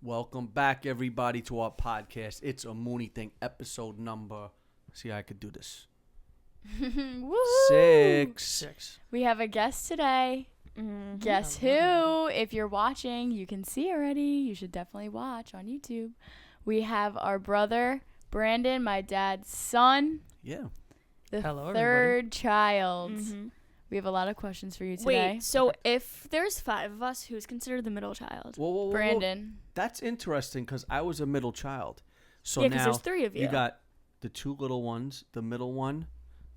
Welcome back, everybody, to our podcast. It's A Mooney Thing, episode number... See how I could do this. Woohoo! 6. We have a guest today. Guess who? If you're watching, you can see already. You should definitely watch on YouTube. We have our brother, Brandon, my dad's son. Yeah. The Hello, third child. We have a lot of questions for you today. Wait, so if there's 5 of us, who's considered the middle child? Whoa. Brandon. That's interesting because I was a middle child. So Yeah, 'cause now there's 3 of you. got the 2 little ones, the middle one,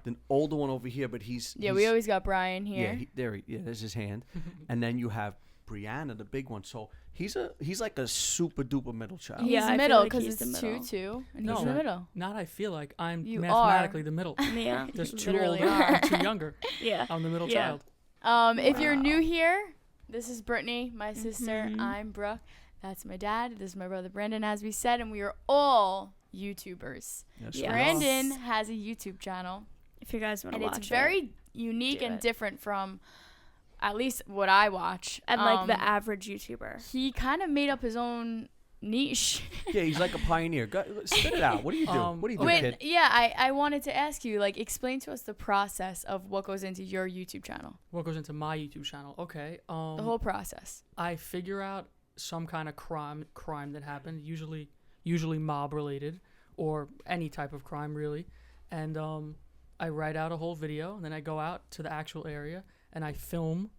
the older one over here, but he's... We always got Brian here. There's his hand. And then you have Brianna, the big one. So he's like a super duper middle child. He's Yeah, I feel middle like because he's it's the middle. 2-2, and No. he's in the middle. Not I feel like I'm You mathematically are. the middle. Yeah. There's You 2 literally older are. and 2 younger. Yeah. I'm the middle Yeah. child. If you're new here, this is Brittany, my sister. Mhm. I'm Brooke. That's my dad. This is my brother Brandon, as we said, and we are all YouTubers. Yes, Yeah. we are. Brandon has a YouTube channel, If you guys want to and watch it's very it. unique Do and it. different from at least what I watch. And like the average YouTuber. he kind of made up his own niche. Yeah, he's like a pioneer. Go, spit it out. What do you do? What do you do, Wait, kid? yeah, I wanted to ask you, like, explain to us the process of what goes into your YouTube channel, What goes into my YouTube channel? Okay. the whole process. I figure out some kind of crime that happened, usually mob related or any type of crime really, and I write out a whole video, and then I go out to the actual area and I film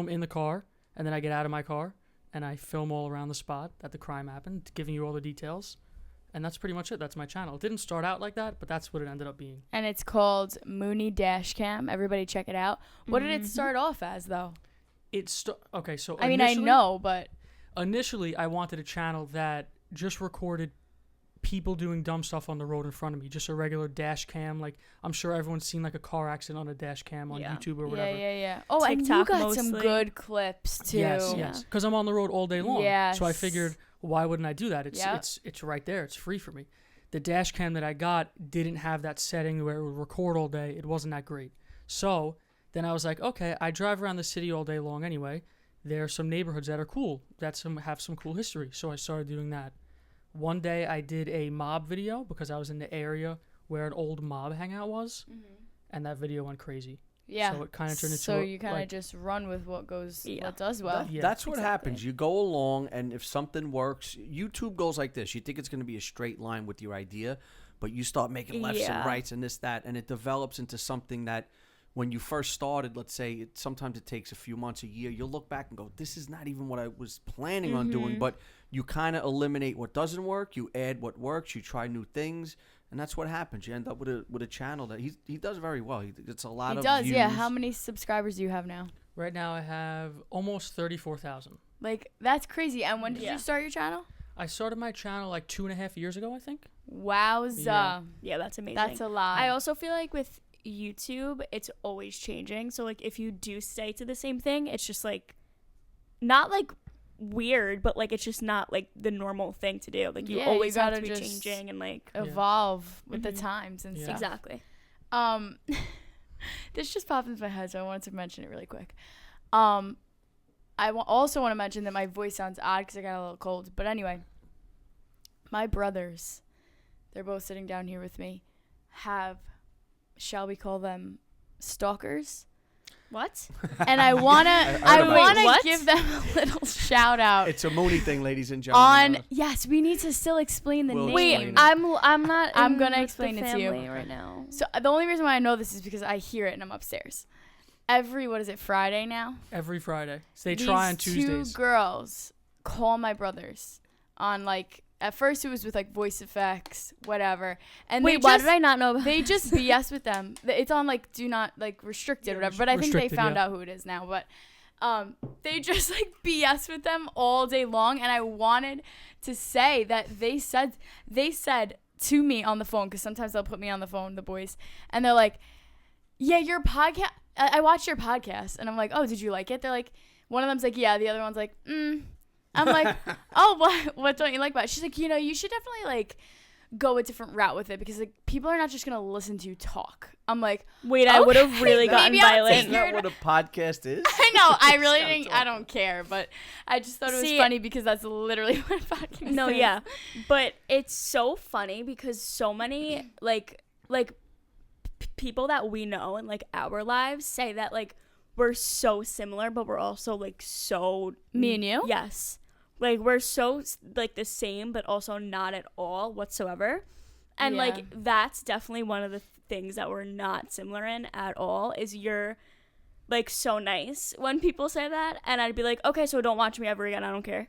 in the car, and then I get out of my car and I film all around the spot that the crime happened, giving you all the details. And that's pretty much it. That's my channel. It didn't start out like that, but that's what it ended up being. And it's called Mooney Dashcam. Everybody check it out. What did it start off as, though? Okay, so I mean, I know, but initially I wanted a channel that just recorded people doing dumb stuff on the road in front of me, just a regular dash cam. Like, I'm sure everyone's seen like a car accident on a dash cam on Yeah. YouTube or whatever. yeah. Oh, and you TikTok got some mostly. good clips too. Yes, because I'm on the road all day long. Yes. So I figured, why wouldn't I do that? Yep. It's right there. It's free for me. The dash cam that I got didn't have that setting where it would record all day. It wasn't that great. So then I was like, okay, I drive around the city all day long anyway. There are some neighborhoods that are cool, that have some cool history. So I started doing that. One day I did a mob video because I was in the area where an old mob hangout was, and that video went crazy. Yeah. So it kind of turned into So you kind of like, just run with what goes, Yeah. what does well. Yeah, That's what exactly. happens. You go along, and if something works, YouTube goes like this. You think it's going to be a straight line with your idea, but you start making lefts and Yeah. rights and this, that, and it develops into something that when you first started, let's say, sometimes it takes a few months, a year, you'll look back and go, this is not even what I was planning on doing, but you kind of eliminate what doesn't work, you add what works, you try new things, and that's what happens. You end up with a channel that he does very well. It's a lot He of does, views. yeah. How many subscribers do you have now? right now I have almost 34,000. Like, that's crazy. And when did Yeah. you start your channel? I started my channel like 2.5 years ago, I think. Wowza. Yeah. Yeah, that's amazing. That's a lot. I also feel like with YouTube, it's always changing. So like if you do stay to the same thing, it's just like not like weird, but like it's just not like the normal thing to do. Like you Yeah, you always have gotta to be just changing and like evolve with the Mhm. times and Yeah. stuff. exactly. This just popped into my head, so I wanted to mention it really quick. I also want to mention that my voice sounds odd because I got a little cold. But anyway, my brothers, they're both sitting down here with me, have, shall we call them, stalkers? What? And I wanna, heard I about wanna it. What? give them a little shout out. It's a Mooney thing, ladies and gentlemen. Yes, we need to still explain the We'll name. Wait, explain it. I'm not. I'm in gonna with explain the it to you. family right now. So the only reason why I know this is because I hear it and I'm upstairs. Every, what is it, Friday now? Every Friday. So they These try on Tuesdays. 2 girls call my brothers on, like, at first it was with like voice effects, whatever. And Wait, why did I not know about they just BS with them. It's on like do not like restricted or whatever. But I think they restricted, found yeah. out who it is now. But they just like BS with them all day long. And I wanted to say that they said to me on the phone, because sometimes they'll put me on the phone, the boys, and they're like, yeah, your podcast, I watched your podcast. And I'm like, oh, did you like it? They're like, one of them's like, yeah. The other one's like, I'm like, oh, what don't you like about it? She's like, you should definitely like go a different route with it because like people are not just gonna listen to you talk. I'm like, wait, I would have really gotten maybe I'll violent. take Isn't that what a podcast is? I know. I really Sounds didn't. I don't care, but I just thought it was See, funny because that's literally what a podcast No, is. yeah, but it's so funny because so many like people that we know in like our lives say that like we're so similar, but we're also like so Me and you? Yes, like we're so like the same, but also not at all whatsoever. And Yeah. like that's definitely one of the things that we're not similar in at all. Is you're like so nice when people say that, and I'd be like, okay, so don't watch me ever again. I don't care.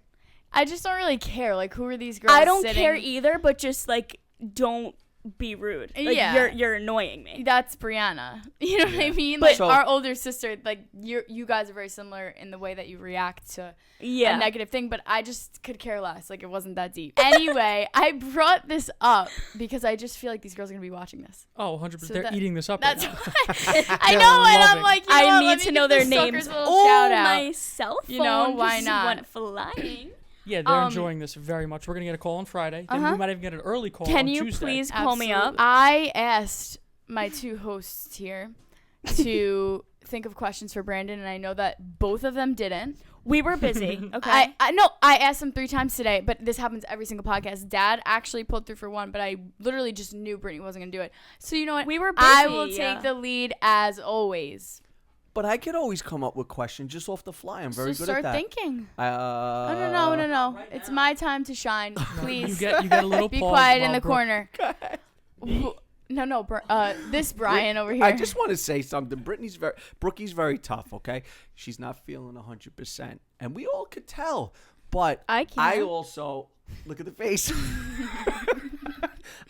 I just don't really care. Like, who are these girls? I don't sitting? care either, but just like don't be rude. Like, Yeah. you're annoying me. That's Brianna. You know what I mean? But- Like So- our older sister. Like you guys are very similar in the way that you react to Yeah. a negative thing, but I just could care less. Like it wasn't that deep. Anyway, I brought this up because I just feel like these girls are gonna be watching this. Oh, 100%. So They're that- eating this up That's right now. why I They're know, and I'm loving. like, you know I what, need let me to know give their the names. suckers a little Oh, shout out. my cell phone You know, why just not? went flying. Yeah, they're Um, enjoying this very much. We're going to get a call on Friday. Then Uh-huh. we might even get an early call Can on you Tuesday. please call me up? Absolutely. I asked my two hosts here to think of questions for Brandon, and I know that both of them didn't. We were busy. Okay. I know I asked them 3 times today, but this happens every single podcast. Dad actually pulled through for one, but I literally just knew Brittany wasn't gonna do it. So you know what? We were I will busy, take yeah. the lead as always. But I could always come up with questions just off the fly. I'm very So good at start that. thinking. No. No. It's my time to shine. Please. You get a little Be pause quiet in while the Brooke- corner. This Brian over here. I just want to say something. Brookie's very tough, okay? She's not feeling 100%. And we all could tell. But I can't. I also, look at the face.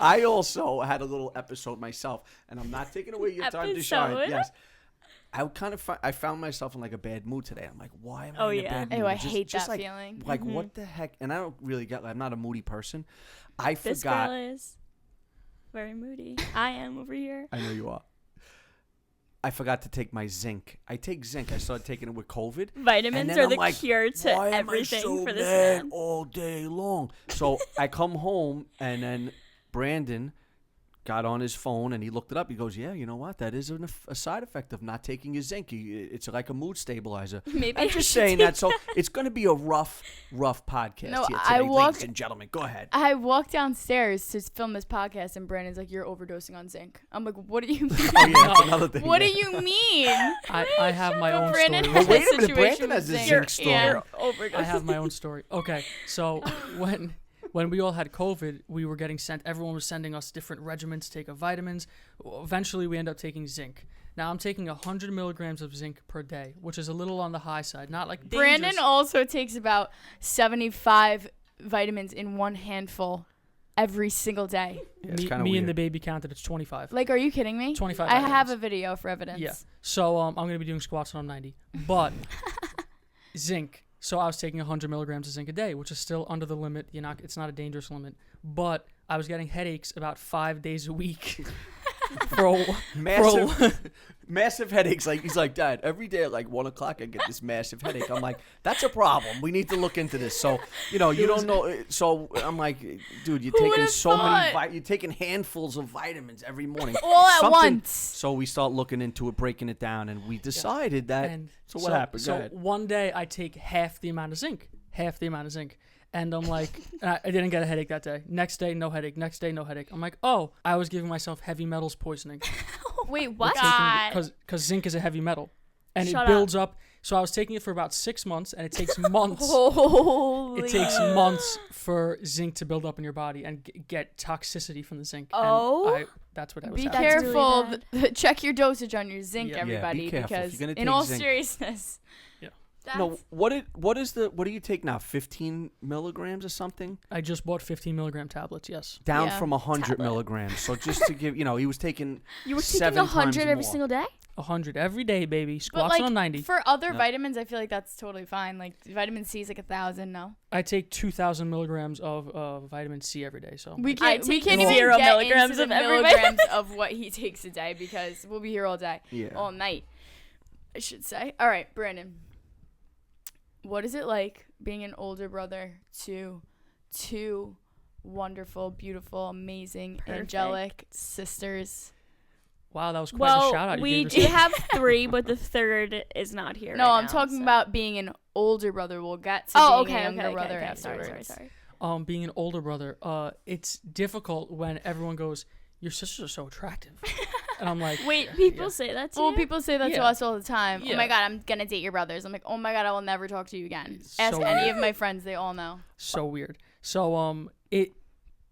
I also had a little episode myself. And I'm not taking away your time to shine. Episode? Yes. I found myself in like a bad mood today. I'm like, why am I Oh, in a yeah. bad mood? Ew, I Just- hate just that like, feeling. Like, what the heck? And I don't really get, I'm not a moody person. I This forgot. girl is very moody. I am over here. I know you are. I forgot to take my zinc. I take zinc. I started taking it with COVID. And Vitamins then are I'm the like, cure to why everything am I so for this mad man. all day long? So I come home, and then Brandon got on his phone, and he looked it up. He goes, yeah, you know what? That is a side effect of not taking your zinc. It's like a mood stabilizer. Maybe I'm I just should saying take that. So it's going to be a rough podcast No, here I today, walked- ladies and gentlemen. Go ahead. I walked downstairs to film this podcast, and Brandon's like, "You're overdosing on zinc." I'm like, "What do you mean? Oh, yeah, that's another thing. What do yeah. you mean?" I have my own Brandon story. has Well, wait a a minute, situation Brandon has with a zinc. zinc story. Yeah. Overdose. I have my own story. Okay, so when we all had COVID, we were getting sent. Everyone was sending us different regimens to take of vitamins. Eventually, we end up taking zinc. Now I'm taking 100 milligrams of zinc per day, which is a little on the high side. Not like Brandon dangerous. also takes about 75 vitamins in one handful every single day. Yeah, it's me kinda and weird. the baby counted. It's 25. Like, are you kidding me? 25 I have vitamins. a video for evidence. Yeah. So I'm going to be doing squats when I'm 90. But zinc. So I was taking 100 milligrams of zinc a day, which is still under the limit. It's not a dangerous limit. But I was getting headaches about 5 days a week. Massive headaches. Like he's like, Dad, every day at like 1 o'clock I get this massive headache. I'm like, that's a problem. We need to look into this. So you don't know. So I'm like, dude, you're Who taking would've so many. thought? You're taking handfuls of vitamins every morning. All at Something- once. So we start looking into it, breaking it down, and we decided that. And So what happened? Go So ahead. one day I take half the amount of zinc. And I'm like, I didn't get a headache that day. Next day, no headache. Next day, no headache. I'm like, oh, I was giving myself heavy metals poisoning. Wait, what? Because zinc is a heavy metal. And Shut it builds up. So I was taking it for about 6 months, and it takes months. Holy. It takes months for zinc to build up in your body and get toxicity from the zinc. Oh. And that's what I was Be having. That's careful. really Check your dosage on your zinc, Yeah. Yeah, be everybody, careful. If because you're gonna in take all zinc- seriousness. Yeah. No, what do you take now? 15 milligrams or something? I just bought 15 milligram tablets, yes. Down Yeah, from 100 tablet. milligrams. So just to give, he was taking. You were taking 7 times 100 every more. single day? 100 every day, baby. But Squats like on 90. for other Yep. vitamins, I feel like that's totally fine. Like vitamin C is like 1,000. No, I take 2,000 milligrams of vitamin C every day. So we I can't. We take can't even 0 get milligrams into of the every milligrams of what he takes a day because we'll be here all day, Yeah. all night. I should say. All right, Brandon. What is it like being an older brother to two wonderful, beautiful, amazing, Perfect. angelic sisters. Wow, that was quite a shout out. We do have 3, but the third is not here. No, right I'm now, talking so. about being an older brother. We'll get to being a younger brother afterwards. Sorry. Being an older brother, it's difficult when everyone goes, "Your sisters are so attractive," and I'm like, Wait, people say that to Well, you? people say that to Yeah. us all the time. Oh my Yeah. God, I'm going to date your brothers. I'm like, oh my God, I will never talk to you again. It's Ask so any weird. of my friends. They all know. So weird. So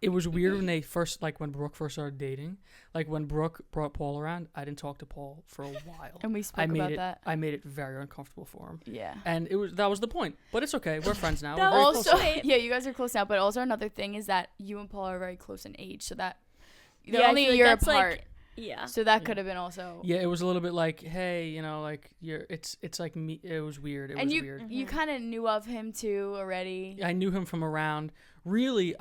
it was weird when they first, like, when Brooke first started dating. Like, when Brooke brought Paul around, I didn't talk to Paul for a while. And we spoke I made about it. that. I made it very uncomfortable for him. Yeah. And that was the point. But it's okay. We're friends now. That We're very was close. Also, yeah, you guys are close now. But also another thing is that you and Paul are very close in age. So that they're Yeah, I only feel a like year that's, like, apart. Yeah. So that could have been also. Yeah, it was a little bit like, hey, like it's like me. It was weird. It And was you weird. you kind of knew of him too already. I knew him from around. Really,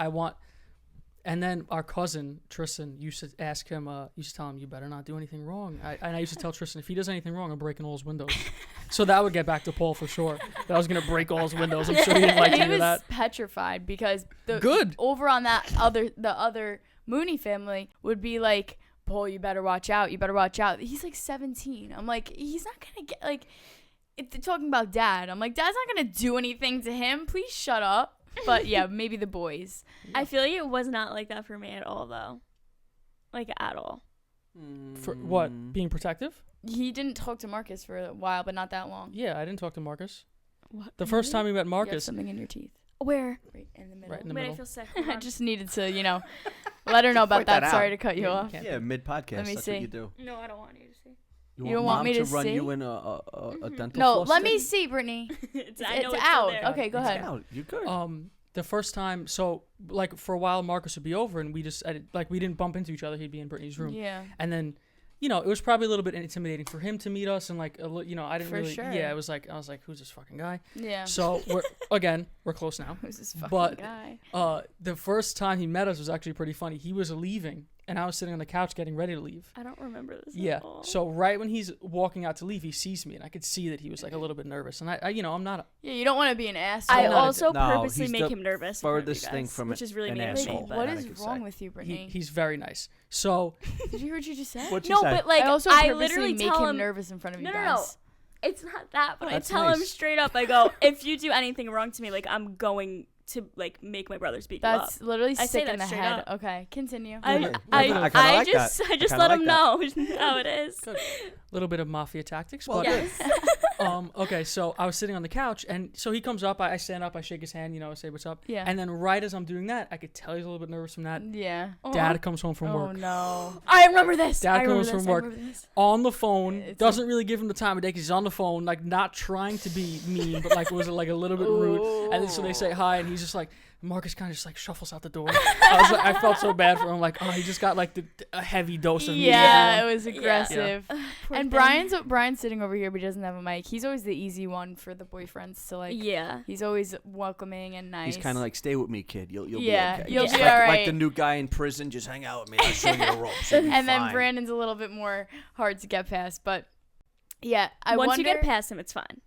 and then our cousin Tristan used to ask him. Used to tell him, "You better not do anything wrong." And I used to tell Tristan, if he does anything wrong, I'm breaking all his windows. So that would get back to Paul for sure. That I was gonna break all his windows. I'm sure he didn't like to He hear was that. petrified because Good. over on the other Mooney family would be like, Paul, you better watch out. You better watch out. He's like 17. I'm like, he's not gonna get like. If they're talking about dad, I'm like, dad's not gonna do anything to him. Please shut up. But yeah, maybe the boys. I feel like it was not like that for me at all, though. Like, at all. For what? Being protective? He didn't talk to Marcus for a while, but not that long. Yeah, I didn't talk to Marcus. What? The first time we met You have Marcus, something in your teeth. Where? Right in the middle. right in the Wait, middle. I feel sick. I just needed to, let her know about Point that that. Sorry out. to cut you off. Yeah, mid podcast. Let me That's see. what you do. No, I don't want you to see. You don't want Mom me to run see? you in a dental No, floss let me thing? see, Brittany. it's It's out. Okay, go It's ahead. out. You're good. The first time, so like for a while, Marcus would be over, and we didn't bump into each other. He'd be in Brittany's room, Yeah. and then, it was probably a little bit intimidating for him to meet us, and like, I didn't For really, sure. yeah, I was like, who's this fucking guy? Yeah. So we're close now. Who's this fucking But guy? the first time he met us was actually pretty funny. He was leaving, and I was sitting on the couch getting ready to leave. I don't remember this Yeah. at all. So right when he's walking out to leave, he sees me, and I could see that he was like a little bit nervous. And I'm not. Yeah, you don't want to be an asshole. I not a also no, purposely he's make the him nervous. in front of you furthest thing guys, from which is really an mean of me. asshole. But What I is could wrong say. with you, Brittany? He's very nice. So Did you hear what you just said? What'd you no, say? but like I also I purposely literally make tell him him nervous in front of you No, guys. no. It's not that, but That's I tell him nice. straight up. I go, if you do anything wrong to me, like I'm going to like make my brothers beat That's you up. literally I say sick that in the straight head. up. Okay, continue. I- I kinda like I that. I just kinda let like him that. know how it is. a little bit of mafia tactics, Well, but Yes. okay. So I was sitting on the couch, and so he comes up. I stand up. I shake his hand. I say what's up. Yeah. And then right as I'm doing that, I could tell he's a little bit nervous from that. Yeah. Dad comes home from Oh work. no. I remember this. Dad I remember comes from this. I work. remember this. On the phone, It's doesn't really give him the time of day because he's on the phone, like not trying to be mean, but like was like a little bit rude. And then so they say hi, and he's just like, Marcus kind of just like shuffles out the door. I felt so bad for him. Like, oh, he just got like a heavy dose of Yeah, it meat. was aggressive. Poor And thing. Brian's sitting over here, but he doesn't have a mic. He's always the easy one for the boyfriends to like. Yeah. He's always welcoming and nice. He's kind of like, stay with me, kid. You'll Yeah, be okay. you'll Just be like, alright. Like the new guy in prison, just hang out with me. I'll show you the ropes. You'll be And then fine. Brandon's a little bit more hard to get past, but yeah, I Once wonder. you get past him, it's fine.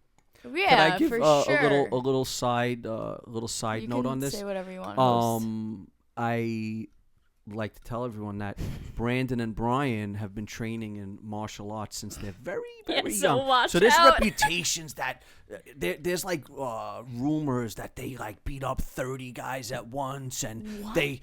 Yeah, Can I give for a sure. little side You note can on this? Say whatever you want. host. I like to tell everyone that Brandon and Brian have been training in martial arts since they're very, very Yeah, so young. watch So there's out. reputations that there's like rumors that they like beat up 30 guys at once, and they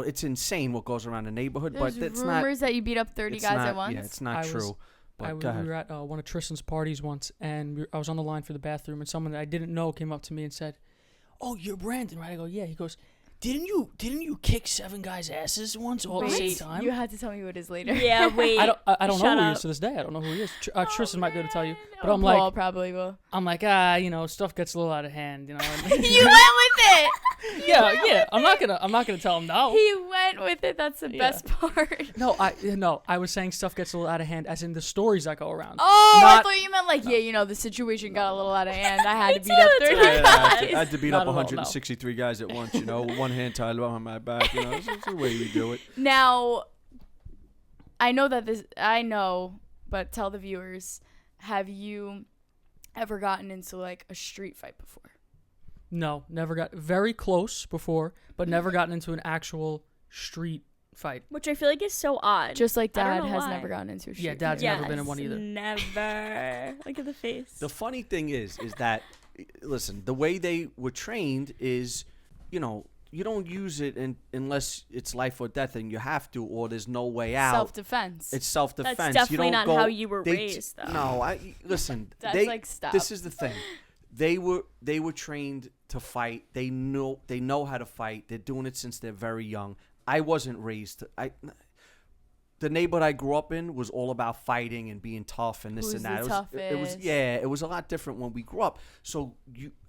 it's insane what goes around the neighborhood. There's but it's not. rumors that you beat up 30 It's guys not, at once. Yeah, it's not true. But We go ahead. were at one of Tristan's parties once, and I was on the line for the bathroom, and someone that I didn't know came up to me and said, "Oh, you're Brandon, right?" I go, "Yeah." He goes, Didn't you kick 7 guys' asses once all at the same time?" You had to tell me who it is later. Yeah, wait. I don't know Shut who he up. is to this day. I don't know who he is. Tristan might be able to tell you, but Oh, I'm Paul like, probably will. stuff gets a little out of hand, You went with it. yeah. I'm not gonna tell him no. He went with it. That's the Yeah. best part. No, I was saying stuff gets a little out of hand, as in the stories that go around. Oh, Not- I thought you meant like, the situation got a little out of hand. I had to beat too, up it's 30 fine. guys. I had to beat Not up at all, no. 163 guys at once, with one hand tied behind my back. This is the way we do it. Now, I know, but tell the viewers, have you ever gotten into like a street fight before? No, never got very close before, but never gotten into an actual street fight. Which I feel like is so odd. Just like I don't Dad know has why. never gotten into a street Yeah, Dad's fight. never been in one either. Never. Look at the face. The funny thing is that, listen, the way they were trained is, you know, you don't use it unless it's life or death and you have to, or there's no way out. Self-defense. It's self-defense. That's You definitely don't not go, how you were raised, though. No, listen. That's like, stop. This is the thing. They were trained to fight. They know how to fight. They're doing it since they're very young. I wasn't raised. The neighborhood I grew up in was all about fighting and being tough and this Who's and that. the It was a lot different when we grew up. So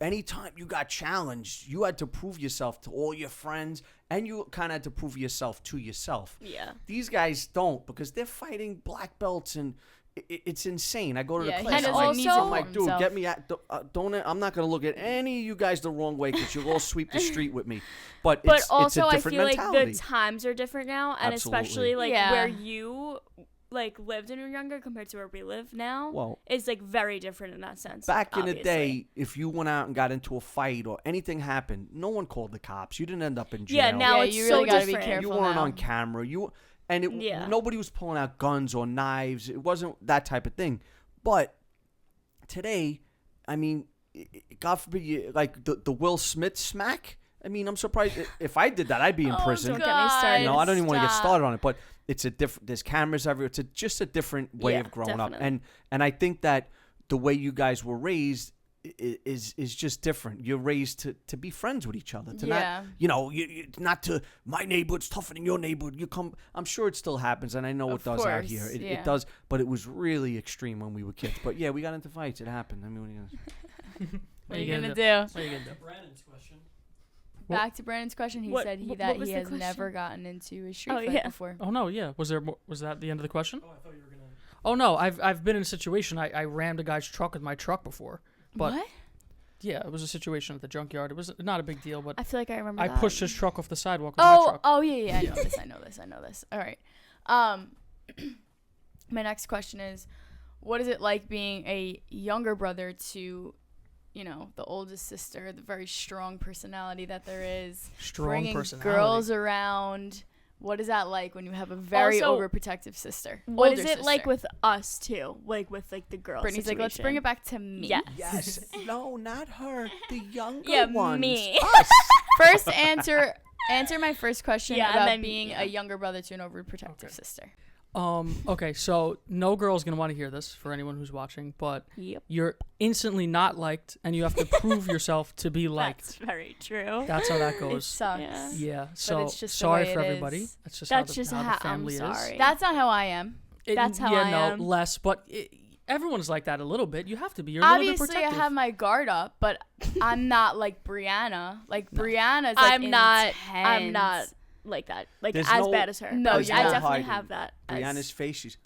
anytime you got challenged, you had to prove yourself to all your friends, and you kind of had to prove yourself to yourself. Yeah. These guys don't, because they're fighting black belts, and it's insane. I go to the Yeah, class. he I'm needs like, to I'm like, form dude, himself. get me out. Don't. I'm not gonna look at any of you guys the wrong way because you'll all sweep the street with me. But it's also, a I different feel mentality. like the times are different now, and Absolutely. especially like Yeah. where you like lived when you were younger compared to where we live now Well, is like very different in that sense. back in the obviously. day, if you went out and got into a fight or anything happened, no one called the cops. You didn't end up in jail. Yeah, now Yeah, it's you so really gotta be different. careful. You weren't now. on camera. Yeah. Nobody was pulling out guns or knives. It wasn't that type of thing. But today, I mean, God forbid you like the Will Smith smack. I mean, I'm surprised if I did that, I'd be in prison. Don't get me started. I don't even want to get Stop. started on it, but it's a different. There's cameras everywhere. It's just a different way Yeah, of growing definitely. up, and I think that the way you guys were raised is just different. You're raised to be friends with each other. To Yeah. not, not to my neighborhood's tougher than your neighborhood. You come. I'm sure it still happens, and I know Of it does out course, here. It yeah. does, but it was really extreme when we were kids. But yeah, we got into fights. It happened. I mean, what are you gonna What are you gonna do? do? What are you gonna do? Brandon's question. Back to Brandon's question. He What- said what that was he the has question? never gotten into a street Oh, fight yeah. before. Oh no, yeah. Was that the end of the question? Oh, I thought you were gonna. Oh no, I've been in a situation. I rammed a guy's truck with my truck before, but What? yeah, it was a situation at the junkyard. It was not a big deal, but I feel like I remember I that. pushed his truck off the sidewalk with my Oh, truck. oh yeah. I know this. All right. My next question is, what is it like being a younger brother to, the oldest sister, the very strong personality that there is, Strong bringing personality. girls around? What is that like when you have a very Also, overprotective sister? What Older is it like sister? with us too? Like with like the girls. Brittany's like, let's bring it back to me. Yes. Yes. No, not her. The younger Yeah, ones. me. Us. First, answer my first question Yeah, and about then- being yeah. a younger brother to an overprotective Okay. sister. Okay, so no girl's gonna want to hear this for anyone who's watching, but Yep. you're instantly not liked, and you have to prove yourself to be liked. That's very true. That's how that It goes. sucks. Yeah. Yeah. So it's just the sorry way for it everybody. is. That's just That's how just the how I'm family sorry. is. That's not how I am. That's how yeah, I no, am. less, but everyone's like that a little bit. You have to be. You're a little bit Obviously, I protective. have my guard up, but I'm not like Brianna. Like Brianna's like I'm not intense. like that. Like There's as no- bad as her. No, Like, there's I no definitely hiding. have that. as- Brianna's face. She's.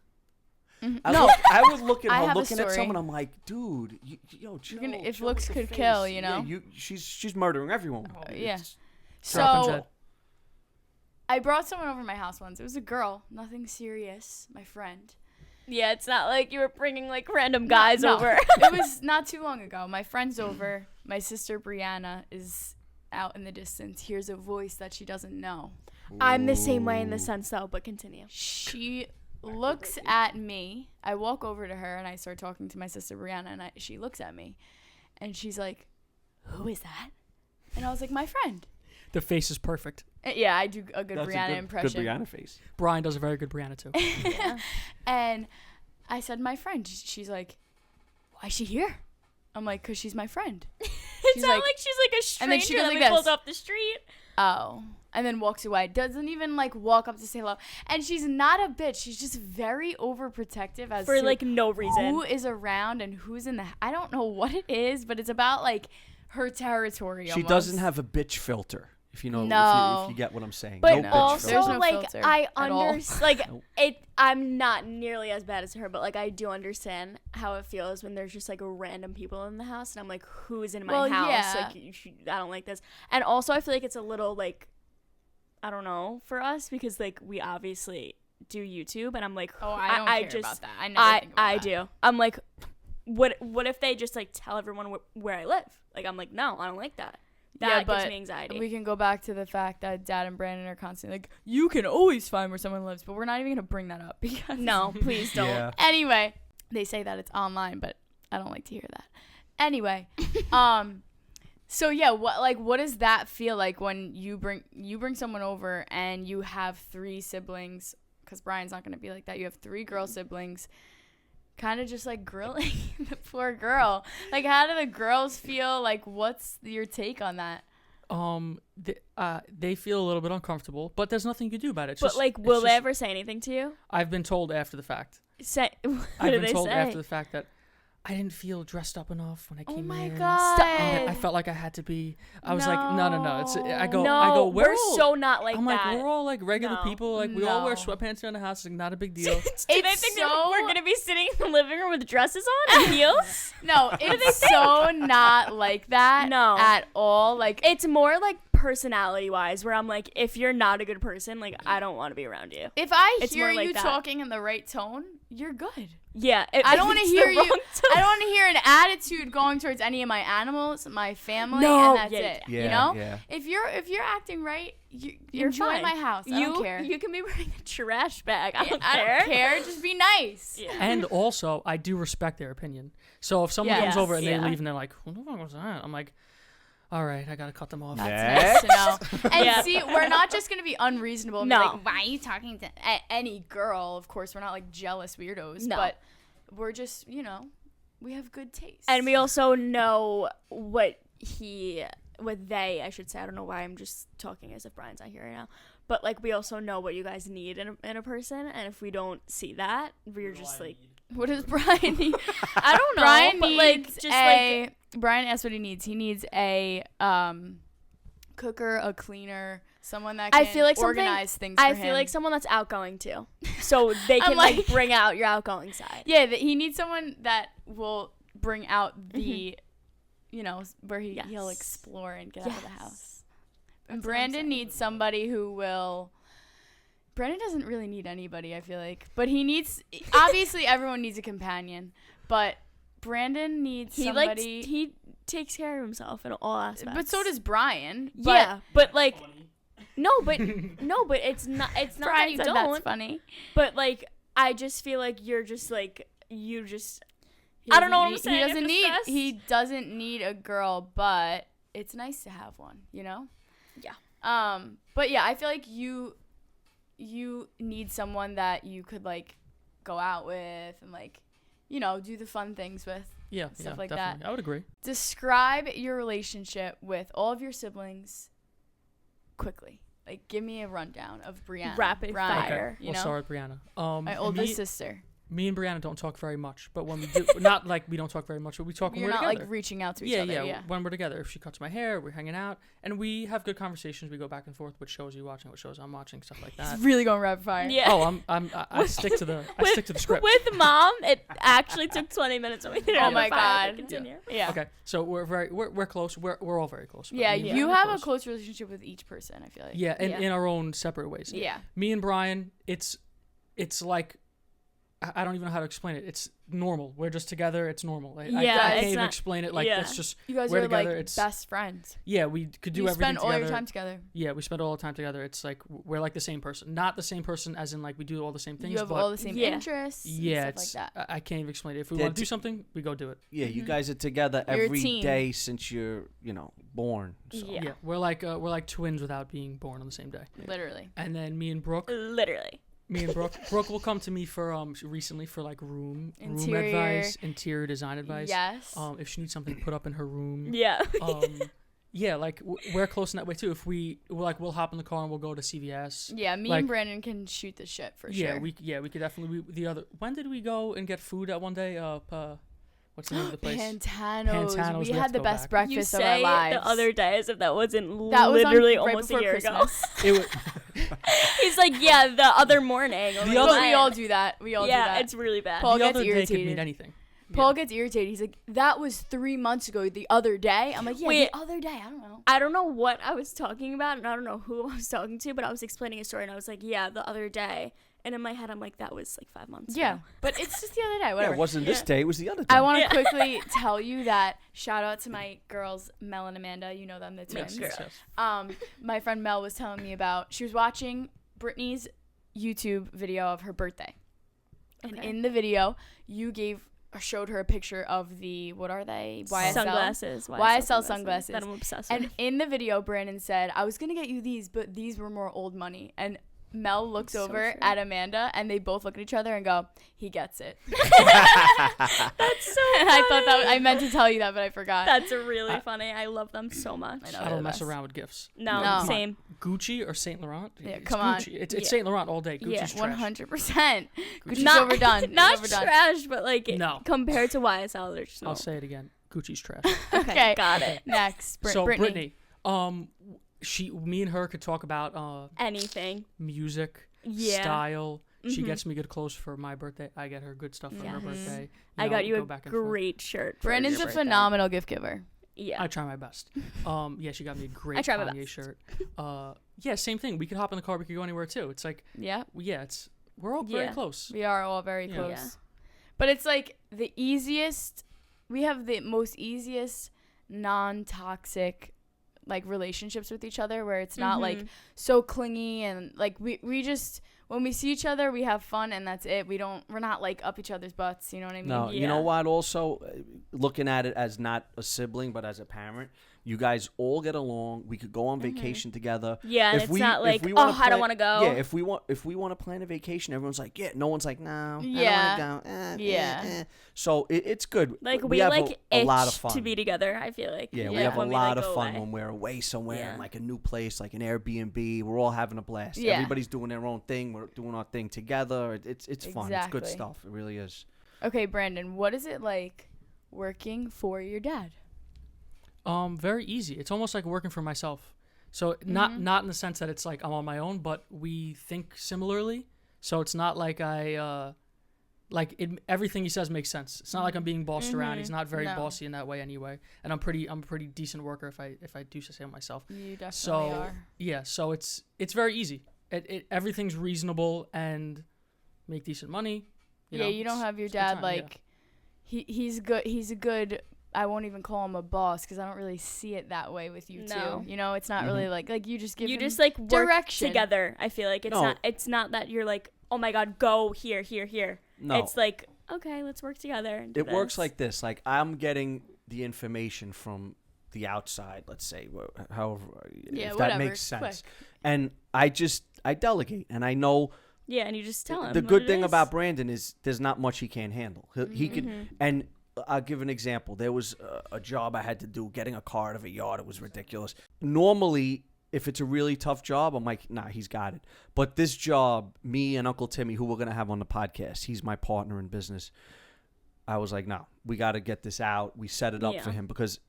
Mhm. I No, was looking I at her, have a looking at story. someone. I'm like, dude, yo, chill. gonna- if chill looks with the could face. kill, you know? Yeah, she's murdering everyone. yeah. It's- Dropping So dead. I brought someone over to my house once. It was a girl, nothing serious. My friend. Yeah, it's not like you were bringing like random guys No. over. It was not too long ago. My friend's over. My sister Brianna is out in the distance. Hears a voice that she doesn't know. I'm the same way in the Ooh. sense though, but continue. She looks at me. I walk over to her and I start talking to my sister Brianna, and she looks at me and she's like, "Who is that?" And I was like, "My friend." The face is perfect. Yeah, I do a good That's Brianna a good impression. Brianna face. Brian does a very good Brianna too. And I said, "My friend." She's like, "Why is she here?" I'm like, "'Cause she's my friend." It's She's not like- like she's like a stranger and then she goes that like we pulled this. off the street. Oh. And then walks away. Doesn't even like walk up to say hello. And she's not a bitch. She's just very overprotective as For to like no reason. who is around and who's in the. I don't know what it is, but it's about like her territory. She almost. doesn't have a bitch filter. If you know, No. if you get what I'm saying. But no bitch also, filter. There's no like filter I at all. understand, like Nope. I'm not nearly as bad as her, but like I do understand how it feels when there's just like random people in the house, and I'm like, who's in my Well, house? yeah. Like, I don't like this. And also, I feel like it's a little like, I don't know, for us because like we obviously do YouTube, and I'm like, Oh, I don't care just, about that. I never think about I that. do. I'm like, what if they just like tell everyone where I live? Like I'm like, no, I don't like that. That but gives me anxiety. we can go back to the fact that Dad and Brandon are constantly like, you can always find where someone lives, but we're not even going to bring that up because No, please don't. Yeah. Anyway, they say that it's online, but I don't like to hear that. Anyway, so yeah, what does that feel like when you bring someone over and you have 3 siblings? Because Brian's not gonna be like that. You have 3 girl siblings, kind of just like grilling the poor girl. Like, how do the girls feel? Like, what's your take on that? They feel a little bit uncomfortable, but there's nothing you can do about it. It's But just, like, it's will just- they ever say anything to you? I've been told after the fact. Say what I've do been they told say? after the fact that I didn't feel dressed up enough when I came Oh in. my And god! that I felt like I had to be. I was like, no. It's I go. No, we're we're all, so not like I'm that. like, we're all like regular No. people. Like we all wear No. sweatpants around the house. It's like, not a big deal. Do they It's think that so- we're gonna be sitting in the living room with dresses on and heels? No, it's so not like that. No. At all. Like, It's more like personality wise, where I'm like, if you're not a good person, like I don't want to be around you. if I It's hear more like you that. talking in the right tone, you're good. Yeah, I don't want to hear you. I I don't want to hear an attitude going towards any of my animals, my family, No, and that's yeah, it. yeah. You know, Yeah. if you're acting right, you You're enjoy fine. my house. I don't care. You can be wearing a trash bag. I Yeah, don't I care. don't care. Just be nice. Yeah. And also, I do respect their opinion. So if someone Yes. comes over and they Yeah. leave and they're like, "What the fuck was that?" I'm like, "All right, I gotta cut them off." That's nice to know. And Yeah. see, we're not just gonna be unreasonable. And No. be like, why are you talking to any girl? Of course, we're not like jealous weirdos. No. But we're just, we have good taste. And we also know what they, I should say. I don't know why I'm just talking as if Brian's not here right now. But like, we also know what you guys need in a person, and if we don't see that, we're just like, What does Brian need? I don't know. Brian but needs like, just like, Brian asked what he needs. He needs a cooker, a cleaner, someone that can I feel like organize things for I him. feel like someone that's outgoing too, so they I'm can like like- bring out your outgoing side. Yeah, he needs someone that will bring out the, where he'll Yes. explore and get out of the house. And That's what I'm Brandon saying. needs somebody who will. Brandon doesn't really need anybody, I feel like, but he needs. Obviously, everyone needs a companion, but Brandon needs somebody. He takes care of himself in all aspects. But so does Brian. Yeah, but like, no, but it's not. It's not that Brian you said don't. that's funny. But like, I just feel like you're just like you just. He I don't know doesn't what I'm need- saying. I'm just He stressed. doesn't need a girl, but it's nice to have one. Yeah. But yeah, I feel like you need someone that you could like go out with and like, do the fun things with. Yeah, Stuff yeah, like definitely. that. I would agree. Describe your relationship with all of your siblings quickly. Like, give me a rundown of Brianna. Rapid Brian, fire. You We'll know, start with Brianna. my oldest sister. Me and Brianna don't talk very much, but when we do, not like we don't talk very much, but we talk when You're we're not together. like reaching out to each yeah, other. yeah, when we're together. If she cuts my hair, we're hanging out, and we have good conversations. We go back and forth. What shows are you watching? What shows I'm watching? Stuff like that. It's really going rapid fire. Yeah. Oh, I stick to the script. With mom, it actually took 20 minutes. And we did it Oh on the my fire. God. Continue. Yeah. Okay, so we're close. We're all very close. Yeah, Me and you Brianna are have a close. close relationship with each person, I feel like. Yeah, and Yeah. in our own separate ways. Yeah. Me and Brian, it's like I don't even know how to explain it. It's normal. We're just together. It's normal. I Yeah, can't it's even not- explain it. Like yeah. it's just You guys we're are together. like It's best friends. yeah. We could do You everything spend all together. your time together. Yeah, we spend all the time together. It's like we're like the same person. Not the same person as in like we do all the same things. You have but all the same Yeah. interests. yeah, and it's stuff like that. I can't even explain it. If we They're want to do t- something, we go do it. Yeah, you Mhm. guys are together You're a every team. day since you're, born. So. Yeah. We're like twins without being born on the same day. Literally. And then me and Brooke, Literally. Brooke will come to me for recently for like room Interior. advice, interior design advice. Yes. If she needs something put up in her room. Yeah. Yeah, like we're close in that way too. If we'll hop in the car and we'll go to CVS. Yeah, me like- and Brandon can shoot the shit for Yeah, sure. we could definitely. When did we go and get food that one day? What's the name of the place? Pantano's. Pantano's, We we have had to the go best back. You breakfast of our say lives. the other day as if that wasn't That was on literally right almost a before year Christmas. It was, He's like, yeah, the other morning. The But other- we all do that. We all do yeah, that. it's really bad. Paul the gets other day could irritated. mean anything. Paul gets irritated. He's like, that was 3 months ago, the other day. I'm like, yeah, Wait. the other day. I don't know. I don't know what I was talking about, and I don't know who I was talking to, but I was explaining a story, and I was like, yeah, the other day. And in my head, I'm like, that was like 5 months Yeah, ago. but it's just the other day. Yeah, Whatever. it wasn't this day. It was the other day. I want to quickly tell you that shout out to my girls, Mel and Amanda. You know them, the twins. Yes, yes. My friend Mel was telling me about, she was watching Brittany's YouTube video of her birthday. And Okay. in the video, you showed her a picture of the, what are they? YSL? Sunglasses. YSL sunglasses. That I'm obsessed And with. in the video, Brandon said, I was going to get you these, but these were more old money. And Mel looks So over true. at Amanda, and they both look at each other and go, he gets it. That's so And I thought funny. I meant to tell you that, but I forgot. That's really funny. I love them so much. I know. I they're don't the mess best. around with gifts. No, No. same. Gucci or Saint Laurent? Yeah, It's come on. Gucci. It's Yeah. Saint Laurent all day. Yeah, Gucci's trash. 100%. Gucci's Not overdone. Not It's overdone. trash, but like No. compared to YSL, they're just I'll say it again. Gucci's trash. Okay. got it. Next, So Brittany. me and her could talk about Anything. music, Yeah. style. She Mhm. gets me good clothes for my birthday. I get her good stuff for her Yes. birthday. I got you go a back and forth. great shirt. for Brandon's your a birthday. phenomenal gift giver. Yeah. I try my best. Yeah, she got me a great I try my Kanye best. shirt. Yeah, same thing. We could hop in the car. We could go anywhere too. It's like, Yeah, we're all very Yeah. close. we are all very Yeah. close. Yeah. But it's like the easiest, we have the most easiest non-toxic like relationships with each other where it's not like Mhm. so clingy and like we just when we see each other we have fun and that's it. We're not like up each other's butts, you know what I mean? No, you know Yeah. what? Also, looking at it as not a sibling but as a parent, you guys all get along. We could go on vacation together. Yeah, and If it's we- not if like, we oh, wanna I don't plan- want to go. Yeah, if we want to plan a vacation, everyone's like, yeah. No one's like, no, Yeah. I don't want to go. Yeah. So it's good. Like we we have like a lot of itch fun to be together. I feel like. Yeah, we Yeah. have a when lot like, of go fun away. when we're away somewhere, Yeah. in like a new place, like an Airbnb. We're all having a blast. Yeah. Everybody's doing their own thing. We're doing our thing together. It's fun. It's good Exactly. stuff. It really is. Okay, Brandon, what is it like working for your dad? Very easy. It's almost like working for myself. So not in the sense that it's like I'm on my own, but we think similarly. So it's not like everything he says makes sense. It's not like I'm being bossed around. He's not very No. bossy in that way anyway. And I'm a pretty decent worker if I do say myself. You definitely So are. yeah, so it's very easy. Everything's reasonable and make decent money. You know, You don't it's- have your it's a good dad time, like he's good. He's a good. I won't even call him a boss because I don't really see it that way with you No. two. You know, it's not really like you just give You him just like work direction. together. I feel like No. it's not that you're like, oh my god, go here. No, It's like, okay, let's work together. And do it works this. like this. Like I'm getting the information from the outside. Let's say, however, Yeah, if whatever, that makes sense. quick. And I delegate, and I know Yeah, and you just tell him. the what good it thing is. about Brandon is there's not much he can't handle. He could, Mm-hmm. and I'll give an example. There was a job I had to do, getting a car out of a yard. It was ridiculous. Normally, if it's a really tough job, I'm like, nah, he's got it. But this job, me and Uncle Timmy, who we're going to have on the podcast, he's my partner in business. I was like, no, we got to get this out. We set it up for Yeah. him because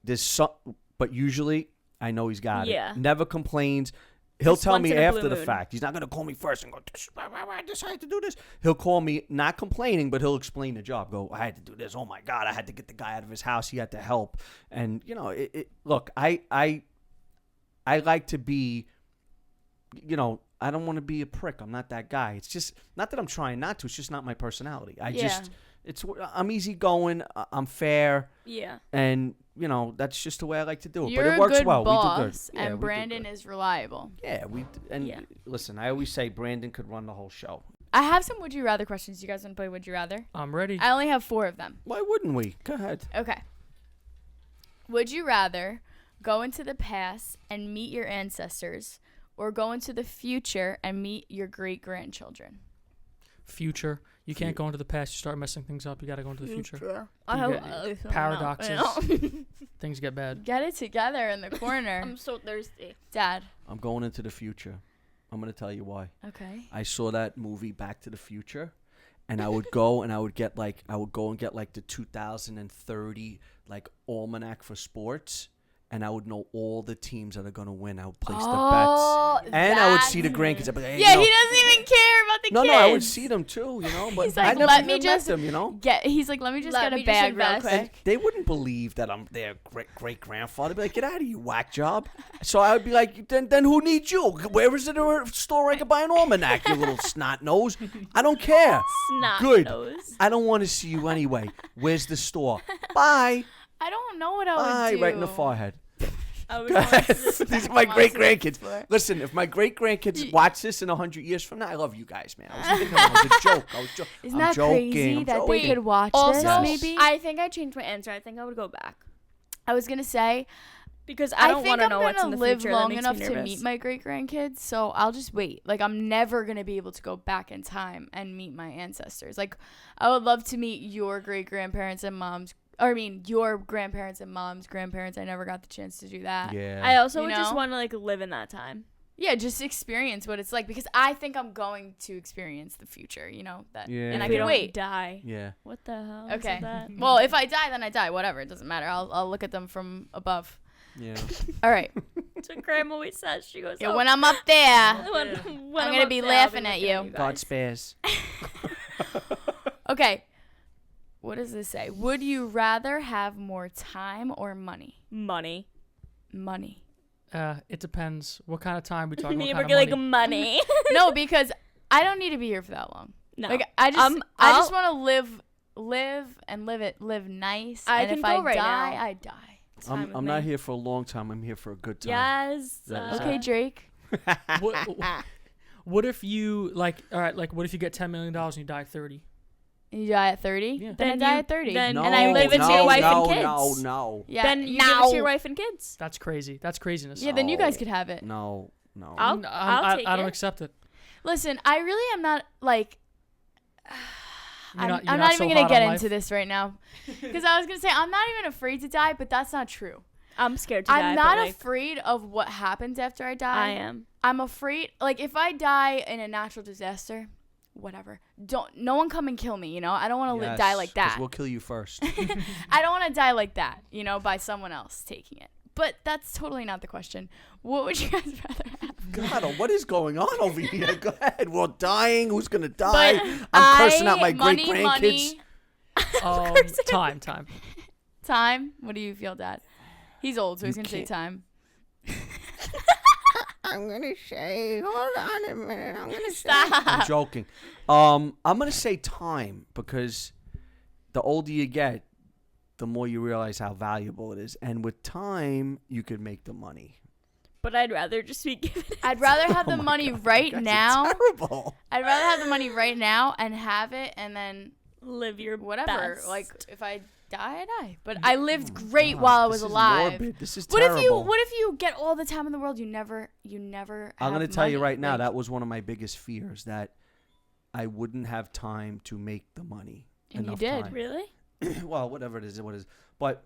but usually I know he's got Yeah. it. Never complains. He'll Just tell once me in a after blue the moon. fact. He's not going to call me first and go, I decided to do this. He'll call me not complaining, but he'll explain the job. Go, I had to do this. Oh, my God. I had to get the guy out of his house. He had to help. And, you know, look, I like to be, you know, I don't want to be a prick. I'm not that guy. It's just, not that I'm trying not to. It's just not my personality. I'm easygoing. I'm fair. Yeah. And, you know, that's just the way I like to do it. You're but it works a good well. boss, we do good. Yeah, we and do Brandon good. is reliable. Yeah, Yeah. listen, I always say Brandon could run the whole show. I have some would you rather questions. You guys want to play would you rather? I'm ready. I only have 4 of them. Why wouldn't we? Go ahead. Okay. Would you rather go into the past and meet your ancestors or go into the future and meet your great-grandchildren? Future. You can't go into the past. You start messing things up. You got to go into the future. I You hope get paradoxes. Things get bad. Get it together in the corner. I'm so thirsty. Dad. I'm going into the future. I'm going to tell you why. Okay. I saw that movie Back to the Future, and I would go and I would get like the 2030 like almanac for sports, and I would know all the teams that are gonna win. I would place Oh, the bets, and I would see the grandkids. I'd be like, hey, Yeah, you know, he doesn't even care about the no, kids. no, I would see them too, you know. But He's like, I never let even me met just them, you know. He's like, let me just Let get me a just bag real invest. quick. They wouldn't believe that I'm their great grandfather. They'd be like, get out of here, you whack job. So I would be like, then who needs you? Where is it a store I could buy an almanac, you little snot nose? I don't care. Snot Good. nose. I don't want to see you anyway. Where's the store? Bye. I don't know what I would Bye. do. Right in the forehead. I would want to just These are back my them great onto the grandkids. floor. Listen, if my great grandkids watch this in 100 years from now, I love you guys, man. I was a joke. Isn't I'm that joking. crazy I'm that joking. they could watch Also, this? Yes. Maybe I think I changed my answer. I think I would go back I was gonna say because I don't think want to I'm know what's in gonna the live future. That long makes enough me to nervous. meet my great grandkids, so I'll just wait. Like I'm never gonna be able to go back in time and meet my ancestors. Like I would love to meet your great grandparents and your grandparents and mom's grandparents. I never got the chance to do that. Yeah. I also You would just know? want to like live in that time. Yeah, just experience what it's like because I think I'm going to experience the future. You know that. Yeah. And I If we can don't wait. die. Yeah. What the hell? Okay. Is that? Well, if I die, then I die. Whatever. It doesn't matter. I'll look at them from above. Yeah. All right. That's what Grandma always says. She goes, Yeah, oh, when I'm up there. when I'm I'm gonna up be there, I'll laughing at looking you. God guys. spares. Okay. What does this say? Would you rather have more time or money? Money. Money. It depends. What kind of time we talking? Me, What we're kind of like money? money. No, because I don't need to be here for that long. No. Like I just I'll- want to live nice. I and can if go I right die, now. I die. It's fine with I'm not me. here for a long time. I'm here for a good time. Yes. That is Okay, Drake. What if you all right, like what if you get $10 million and you die at 30? You die at 30? Yeah. Then I Then die you- at 30. then- No, And I live into no, your wife no, and kids. No. Yeah. Then you give it to your wife and kids. That's crazy. That's craziness. Yeah, then you guys No. could have it. No. I'll take I don't it. accept it. Listen, I really am not like. You're not I'm not so even gonna hot get on into life? this right now, because I was gonna say I'm not even afraid to die, but that's not true. I'm scared to die. I'm but, not like, afraid of what happens after I die. I am. I'm afraid, like if I die in a natural disaster, whatever. No one come and kill me. You know, I don't want to die like that. We'll kill you first. I don't want to die like that. You know, by someone else taking it. But that's totally not the question. What would you guys rather have? God, what is going on over here? Go ahead. We're dying. Who's gonna die? But I'm cursing out my money, great grandkids. money. Time. Time. What do you feel, Dad? He's old, so he's You gonna say can't- time. I'm gonna say, hold on a minute. I'm gonna Stop. I'm joking. I'm gonna say time because the older you get, the more you realize how valuable it is, and with time, you could make the money. But I'd rather just be given it. I'd rather have Oh the my money God, right you guys are now. Terrible. I'd rather have the money right now and have it, and then Live your whatever. best. Like if I die, I die. But I lived great God, while I was this is alive. morbid. This is What terrible. if you get all the time in the world? You never. I'm gonna tell you money. right now, Like, that was one of my biggest fears, that I wouldn't have time to make the money. And you enough did. time. Really? Well, whatever it is, what it is. But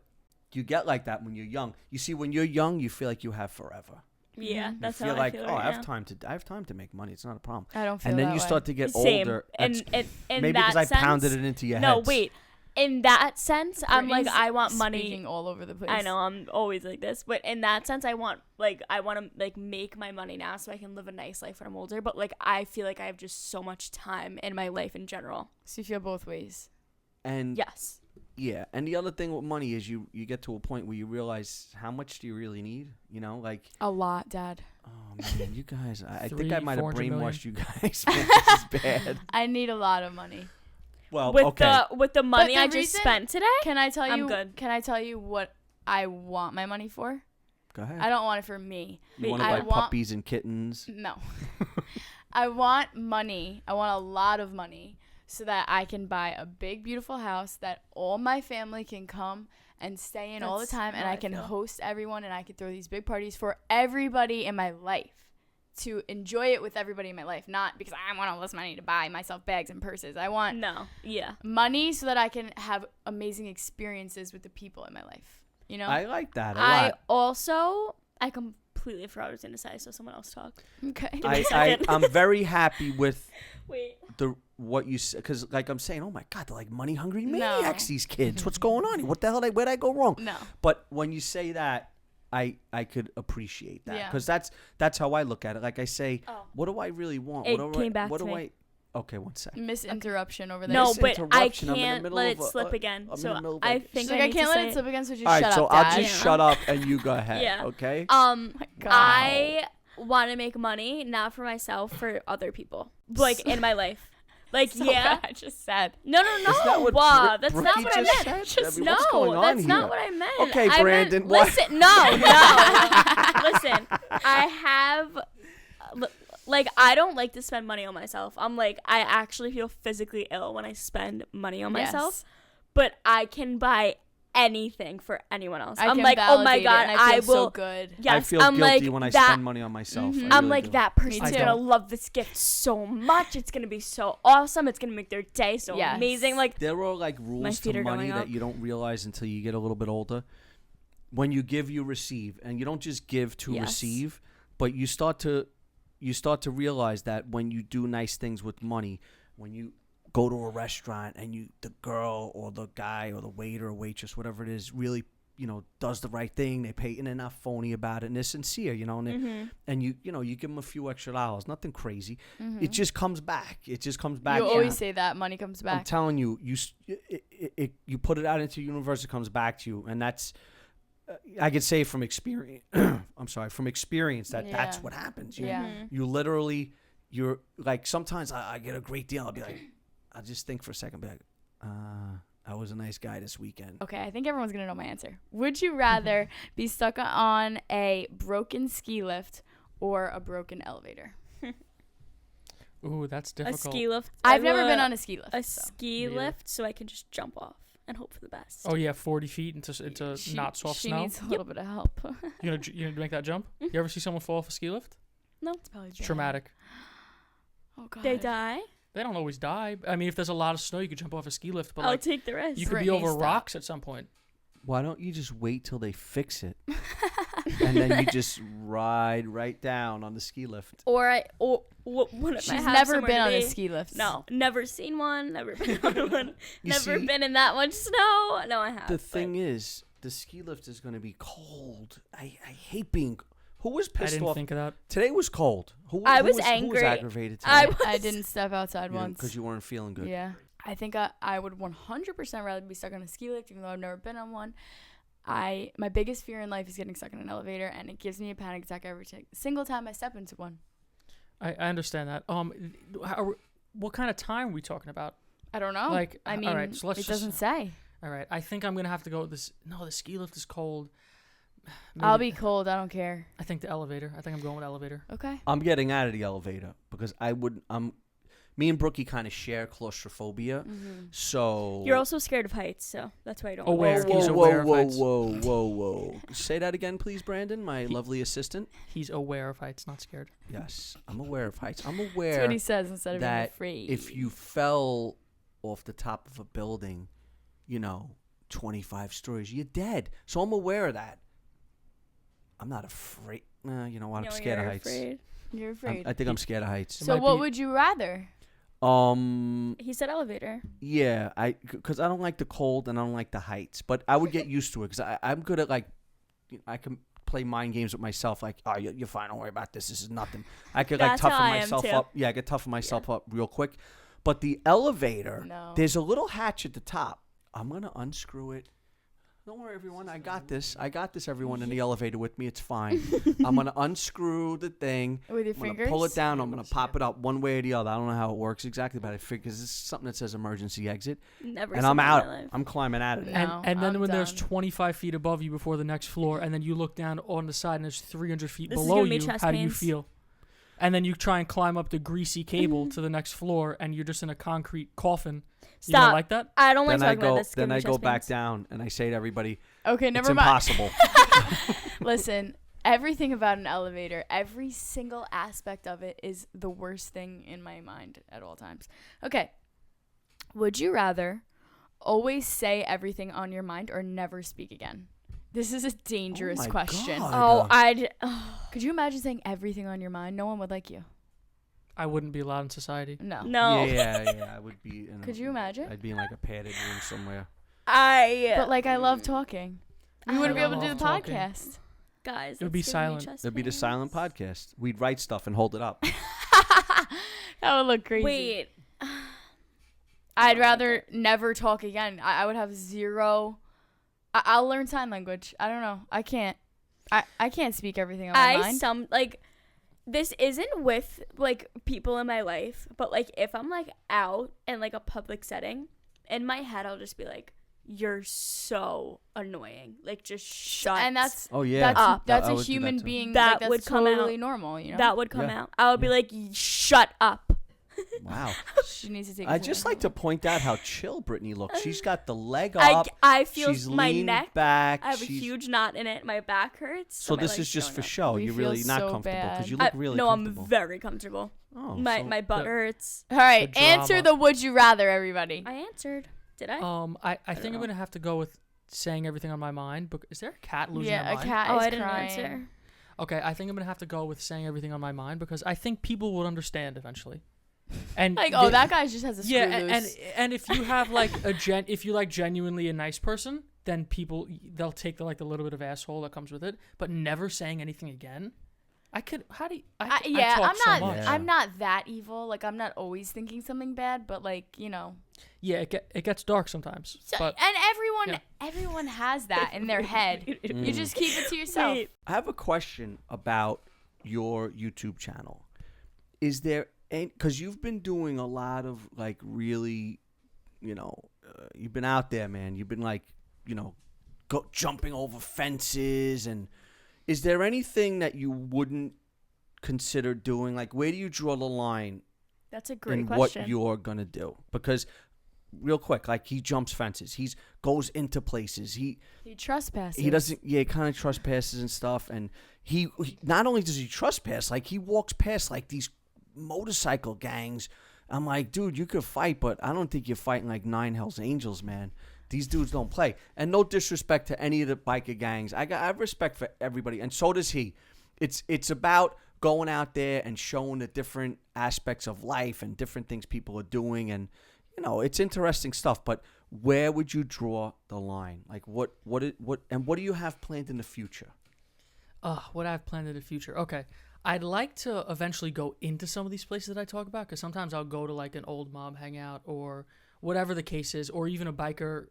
you get like that when you're young. You see, when you're young, you feel like you have forever. Yeah, Mhm. that's you feel how like, I feel oh, right I have now. time to make money. It's not a problem. I don't feel And then that you way. start to get Same. older. And in maybe that because I sense, pounded it into your No, heads. wait. In that sense, I'm like, Brittany's I want money. speaking all over the place. I know I'm always like this, but in that sense, I want to like make my money now so I can live a nice life when I'm older. But like, I feel like I have just so much time in my life in general. So you feel both ways. And Yes. yeah, and the other thing with money is you get to a point where you realize how much do you really need? You know, like, A lot, Dad. oh man, you guys, I think I 300, might have 400 million. brainwashed you guys. Man, this is bad. I need a lot of money. Well, With okay. the money the I just reason- spent today, Can I tell you? I'm good. Can I tell you what I want my money for? Go ahead. I don't want it for me. You want to I buy want- puppies and kittens? No. I want money. I want a lot of money so that I can buy a big, beautiful house that all my family can come and stay in all the That's time, and how I I can feel. host everyone, and I can throw these big parties for everybody in my life to enjoy it with everybody in my life, not because I want all this money to buy myself bags and purses. I want no, yeah, money so that I can have amazing experiences with the people in my life. You know? I like that a I lot. also completely forgot what I was gonna say, so someone else talk. Okay. me a second. I'm very happy with Wait, what you said, because like I'm saying, oh my God, they're like money hungry No. maniacs. These kids, what's going on here? What the hell? Where'd I go wrong? No. But when you say that, I could appreciate that, Yeah. because that's how I look at it. Like I say, Oh. what do I really want? It what do came back what to do me. Okay, one second. Misinterruption over there. No, but I Misinterruption. I'm in the can't middle let of it slip again. I'm in So the middle of I like- think She's I like, I need can't to let say it slip again, so just All right, shut so up, I'll Dad. just shut up and you go ahead. Yeah. Okay. God. I want to make money not for myself, for other people, like in my life. Like So yeah, bad, just sad. no, Is that what that's Brookie not what I just meant. said? I mean, no, what's going on that's here? not what I meant. Okay, I Brandon, meant, what- listen, no. Listen, I have. Like, I don't like to spend money on myself. I'm like, I actually feel physically ill when I spend money on myself. But I can buy anything for anyone else. I'm can like, oh my validate it, God, and I feel will. so good. Yes, I feel I'm guilty like when I that. spend money on myself. Mhm. I I'm really like, do. that person's Me gonna too. love this gift so much. It's gonna be so awesome. It's gonna make their day so Yes. amazing. Like, There are like rules feet to are money going that up. you don't realize until you get a little bit older. When you give, you receive, and you don't just give to Yes. receive, but you start to realize that when you do nice things with money, when you go to a restaurant and the girl or the guy or the waiter or waitress, whatever it is, really, does the right thing. They pay and they're not phony about it, and they're sincere, and and you give them a few extra dollars, nothing crazy. It just comes back. It just comes back. You always say that money comes I'm back. telling you, you put it out into the universe, it comes back to you, and that's I could say from experience. I'm sorry, from experience that's Yeah. what happens. Yeah. You literally, you're like, sometimes I get a great deal. I'll be like, I'll just think for a second, be like, I was a nice guy this weekend. Okay, I think everyone's gonna know my answer. Would you rather be stuck on a broken ski lift or a broken elevator? Ooh, that's a difficult. ski lift. I've never been on a ski lift. a so. ski Yeah. lift, so I can just jump off and hope for the best. Oh yeah, 40 feet into She- not soft she snow. needs a little bit of help. You gonna make that jump? Mhm. You ever see someone fall off a ski lift? No, It's probably It's bad. traumatic. Oh god. they die. They don't always die. I mean, if there's a lot of snow, you could jump off a ski lift, but I'll like take the risk. you could be Brittany, over stop. rocks at some point. Why don't you just wait till they fix it, and then you just ride right down on the ski lift? What if I She's have never somewhere been to on a be? ski lift. No, never seen one. Never been on one. You Never see, been in that much snow. No, I have. the but thing is, the ski lift is going to be cold. I hate being. Who was I pissed didn't off? think of that. Today was cold. Who I who was Who was angry. aggravated today? I was. I didn't step outside once. because you weren't feeling good. Yeah. I think I would 100% rather be stuck on a ski lift, even though I've never been on one. My biggest fear in life is getting stuck in an elevator, and it gives me a panic attack every single time I step into one. I understand that. What kind of time are we talking about? I don't know. Like, I all mean, right, so let's it just- doesn't say. All right, I think I'm gonna have to go with this. No, the ski lift is cold. I'll Maybe- be cold. I don't care. I think the elevator. I think I'm going with elevator. Okay. I'm getting out of the elevator because me and Brookie kind of share claustrophobia. Mm-hmm. So You're also scared of heights, so that's why I don't. Whoa, Aware. whoa, He's whoa, aware of whoa, heights. whoa. Say that again, please, Brandon, my lovely assistant. He's aware of heights, not scared. Yes, I'm aware of heights. I'm That's aware what he says instead of being that afraid. if you fell off the top of a building, 25 stories, you're dead. So I'm aware of that. I'm not afraid. You know what? I'm No, scared of you're heights. afraid. You're afraid. I think I'm scared of heights. so might what be- would you rather? He said elevator. Yeah, because I don't like the cold and I don't like the heights, but I would get used to it because I'm good at I can play mind games with myself. Like, oh, you're fine. Don't worry about this. This is nothing. I could That's toughen how I am, myself too. up. Yeah, I could toughen myself up real quick. But the elevator, No. there's a little hatch at the top. I'm gonna unscrew it. Don't worry, everyone. I got this. Everyone in the elevator with me. It's fine. I'm gonna unscrew the thing. With your I'm gonna fingers? pull it down. I'm gonna pop it up one way or the other. I don't know how it works exactly, but I figure because it's something that says emergency exit, Never. and seen I'm that in out. my life. I'm climbing out of there. No, and then I'm when there's done. 25 feet above you before the next floor, and then you look down on the side and there's 300 feet This is below gonna be you, chest how do you pains. feel? And then you try and climb up the greasy cable to the next floor, and you're just in a concrete coffin. You don't Stop. like that? I don't like Then I talking about go. this. Then Give me I go chest back pains. down and I say to everybody, Okay, "It's never mind. impossible." Listen, everything about an elevator, every single aspect of it is the worst thing in my mind at all times. Okay. Would you rather always say everything on your mind or never speak again? This is a dangerous my question. God. Oh, Could you imagine saying everything on your mind? No one would like you. I wouldn't be allowed in society. No. no. Yeah. I would be. Could you imagine? I'd be in like a padded room somewhere. But like, I love talking. We I wouldn't be able to do love the talking. podcast. Guys, It would be that's giving me silent. chest It'd be the pains. silent podcast. We'd write stuff and hold it up. That would look crazy. Wait. I'd rather never talk again. I would have zero. I'll learn sign language. I don't know. I can't. I can't speak everything on my mind. This isn't with like people in my life, but like if I'm like out in like a public setting, in my head I'll just be like, "You're so annoying. Like just shut." And that's Oh yeah, that's I a would do human too. being. That like, that's would come out. totally normal. You know. that would come Yeah. out. I would be like, "Shut up." Wow. She needs to take. I a just second. like to point out how chill Brittany looks. She's got the leg up. I feel she's my leaned neck. back. I have a she's- huge knot in it. My back hurts. So my this leg's is just going for up. show. We You're feel really not so comfortable because bad. you look really no, comfortable. I'm very comfortable. Oh, my so- butt The- hurts. All right, the answer drama. the would you rather, everybody. I answered. Did I? I think I'm gonna have to go with saying everything on my mind. Is there a cat losing Yeah, their a mind? cat Oh, is I didn't crying. answer. Okay, I think I'm gonna have to go with saying everything on my mind because I think people would understand eventually. And Like, oh, that guy just has a screw yeah, loose. and if you have like if you like genuinely a nice person, then they'll take the little bit of asshole that comes with it, but never saying anything again. I could. How do you? I talk so much. Yeah. I'm not that evil. Like, I'm not always thinking something bad, but like, you know. Yeah, it gets dark sometimes. So, But and everyone has that in their head. You just keep it to yourself. Wait. I have a question about your YouTube channel. Is there because you've been doing a lot of like really, you've been out there, man. You've been like, jumping over fences, and is there anything that you wouldn't consider doing? Like, where do you draw the line That's a great in question. what you're gonna do? Because real quick, like he jumps fences, he goes into places, he trespasses. he doesn't. Yeah, he kind of trespasses and stuff. And he not only does he trespass, like he walks past like these motorcycle gangs. I'm like, dude, you could fight, but I don't think you're fighting like 9 Hells Angels, man. These dudes don't play. And no disrespect to any of the biker gangs. I have respect for everybody, and so does he. It's about going out there and showing the different aspects of life and different things people are doing, and it's interesting stuff. But where would you draw the line? Like what do you have planned in the future? what I have planned in the future. Okay, I'd like to eventually go into some of these places that I talk about because sometimes I'll go to like an old mob hangout or whatever the case is, or even a biker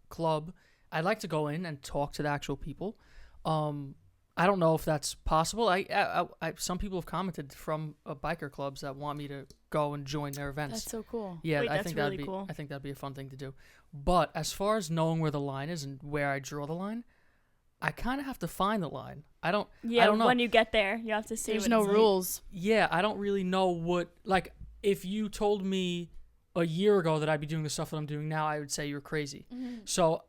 club. I'd like to go in and talk to the actual people. I don't know if that's possible. I some people have commented from biker clubs that want me to go and join their events. That's so cool. Yeah, Wait, I that's think really that'd be cool. I think that'd be a fun thing to do. But as far as knowing where the line is and where I draw the line, I kind of have to find the line. I don't know. When you get there, you have to see. There's what no it's like. rules. Yeah, I don't really know what, like, if you told me a year ago that I'd be doing the stuff that I'm doing now, I would say you're crazy. Mm-hmm. So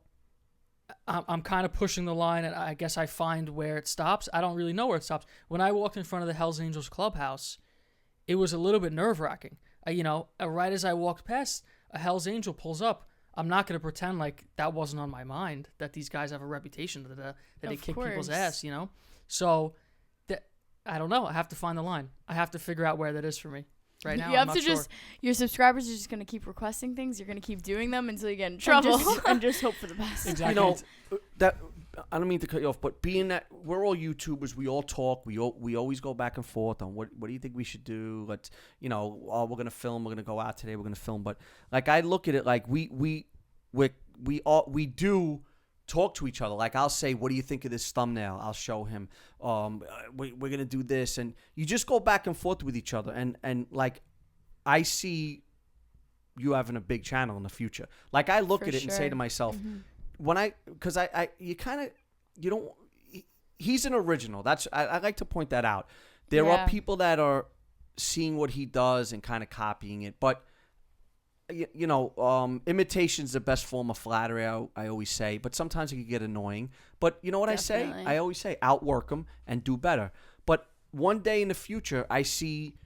I'm kind of pushing the line, and I guess I find where it stops. I don't really know where it stops. When I walked in front of the Hells Angels clubhouse, it was a little bit nerve-wracking. Right as I walked past, a Hells Angel pulls up. I'm not going to pretend like that wasn't on my mind, that these guys have a reputation, that they kick people's ass, So I don't know. I have to find the line. I have to figure out where that is for me. Right now, You have I'm to not sure. just, your subscribers are just going to keep requesting things. You're going to keep doing them until you get in trouble. And just hope for the best. Exactly. That I don't mean to cut you off, but being that we're all YouTubers, we all talk, we always go back and forth on what do you think we should do? Let's we're gonna film, we're gonna go out today, we're gonna film. But like I look at it like we do talk to each other. Like I'll say, what do you think of this thumbnail? I'll show him. We're gonna do this, and you just go back and forth with each other. And like I see you having a big channel in the future. Like I look For at it and say sure. to myself. Mhm. Because he's an original. I like to point that out. There Yeah. are people that are seeing what he does and kind of copying it, but imitation's the best form of flattery. I always say, but sometimes it can get annoying. But you know what Definitely. I say? I always say, outwork them and do better. But one day in the future, I see